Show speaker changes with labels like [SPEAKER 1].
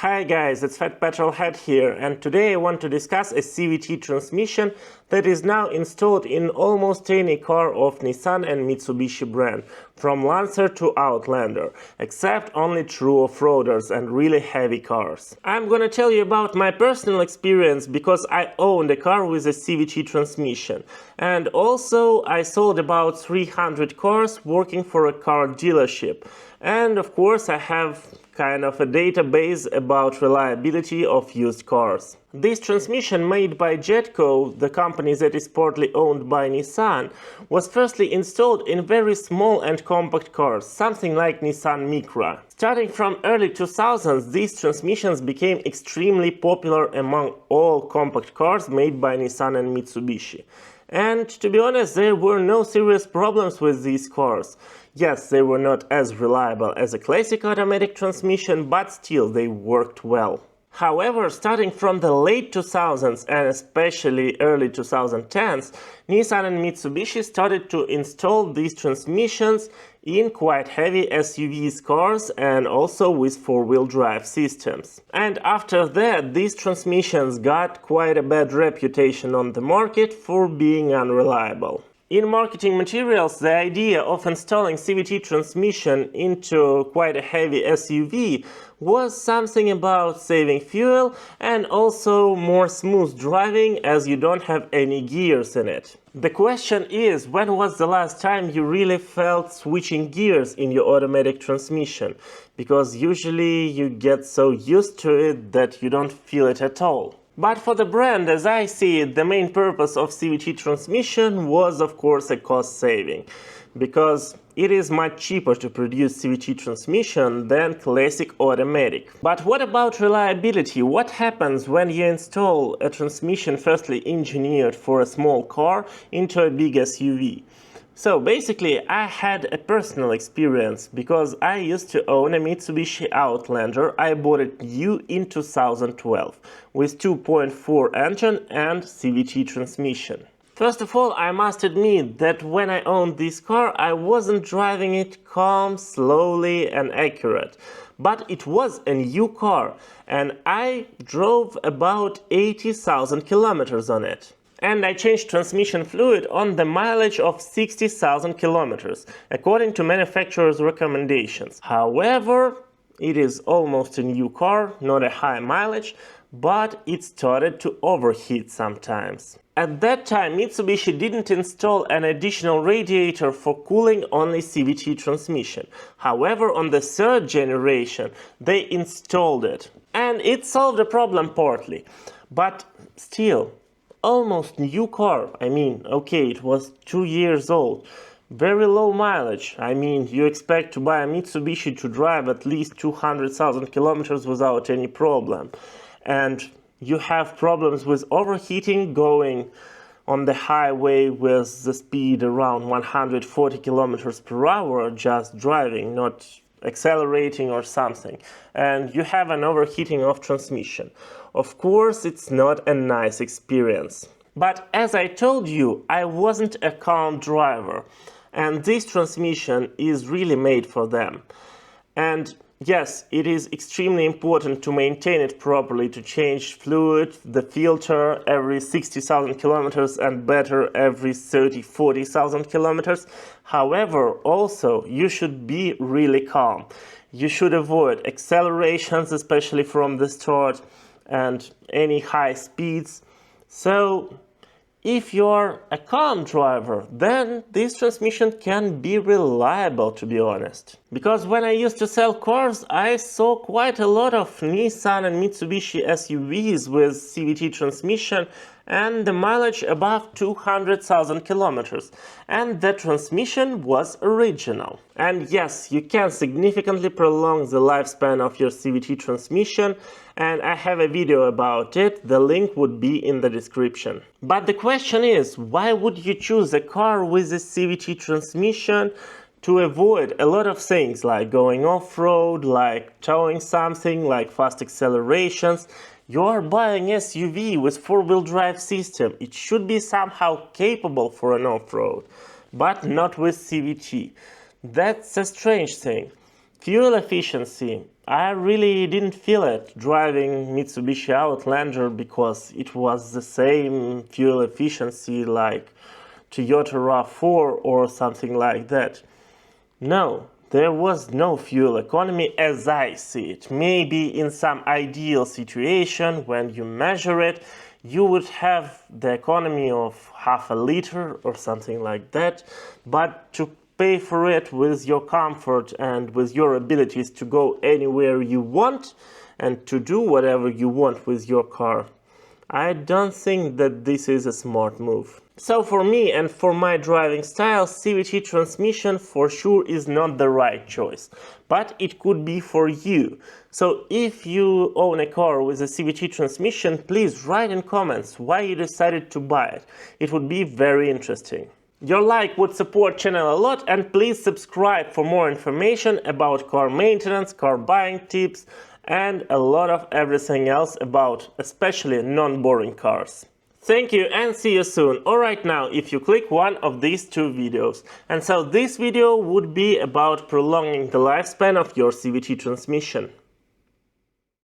[SPEAKER 1] Hi guys, it's fatpetrolhead here, and today I want to discuss a CVT transmission that is now installed in almost any car of Nissan and Mitsubishi brand, from Lancer to Outlander, except only true off-roaders and really heavy cars. I'm gonna tell you about my personal experience because I owned a car with a CVT transmission, and also I sold about 300 cars working for a car dealership, and of course I have kind of a database about reliability of used cars. This transmission, made by Jatco, the company that is partly owned by Nissan, was firstly installed in very small and compact cars, something like Nissan Micra. Starting from early 2000s, these transmissions became extremely popular among all compact cars made by Nissan and Mitsubishi. And to be honest, there were no serious problems with these cars. Yes, they were not as reliable as a classic automatic transmission, but still they worked well. However, starting from the late 2000s and especially early 2010s, Nissan and Mitsubishi started to install these transmissions in quite heavy SUVs cars and also with four-wheel drive systems. And after that, these transmissions got quite a bad reputation on the market for being unreliable. In marketing materials, the idea of installing CVT transmission into quite a heavy SUV was something about saving fuel and also more smooth driving as you don't have any gears in it. The question is, when was the last time you really felt switching gears in your automatic transmission? Because usually you get so used to it that you don't feel it at all. But for the brand, as I see it, the main purpose of CVT transmission was of course a cost saving, because it is much cheaper to produce CVT transmission than classic automatic. But what about reliability? What happens when you install a transmission firstly engineered for a small car into a big SUV? So basically, I had a personal experience because I used to own a Mitsubishi Outlander. I bought it new in 2012 with 2.4 engine and CVT transmission. First of all, I must admit that when I owned this car, I wasn't driving it calm, slowly and accurate. But it was a new car and I drove about 80,000 kilometers on it. And I changed transmission fluid on the mileage of 60,000 kilometers, according to manufacturer's recommendations. However, it is almost a new car, not a high mileage, but it started to overheat sometimes. At that time, Mitsubishi didn't install an additional radiator for cooling only CVT transmission. However, on the third generation, they installed it. And it solved the problem partly. But still, almost new car. I mean, okay, it was 2 years old. Very low mileage. I mean, you expect to buy a Mitsubishi to drive at least 200,000 kilometers without any problem. And you have problems with overheating going on the highway with the speed around 140 kilometers per hour, just driving, not accelerating or something, and you have an overheating of transmission. Of course, it's not a nice experience. But as I told you, I wasn't a calm driver, and this transmission is really made for them. And yes, it is extremely important to maintain it properly, to change fluid, the filter every 60,000 kilometers and better every 40,000 kilometers. However, also, you should be really calm. You should avoid accelerations, especially from the start, and any high speeds. So, if you're a calm driver, then this transmission can be reliable, to be honest. Because when I used to sell cars, I saw quite a lot of Nissan and Mitsubishi SUVs with CVT transmission and the mileage above 200,000 kilometers. And the transmission was original. And yes, you can significantly prolong the lifespan of your CVT transmission, and I have a video about it, the link would be in the description. But the question is, why would you choose a car with a CVT transmission to avoid a lot of things like going off-road, like towing something, like fast accelerations? You're buying SUV with four-wheel drive system. It should be somehow capable for an off-road, but not with CVT. That's a strange thing. Fuel efficiency I really didn't feel it driving Mitsubishi Outlander because it was the same fuel efficiency like Toyota RAV4 or something like that. No, there was no fuel economy as I see it. Maybe in some ideal situation when you measure it, you would have the economy of half a liter or something like that, but to pay for it with your comfort and with your abilities to go anywhere you want and to do whatever you want with your car, I don't think that this is a smart move. So for me and for my driving style, CVT transmission for sure is not the right choice, but it could be for you. So if you own a car with a CVT transmission, please write in comments why you decided to buy it. It would be very interesting. Your like would support channel a lot, and please subscribe for more information about car maintenance, car buying tips, and a lot of everything else about especially non-boring cars. Thank you and see you soon, or right now if you click one of these two videos. And so this video would be about prolonging the lifespan of your CVT transmission.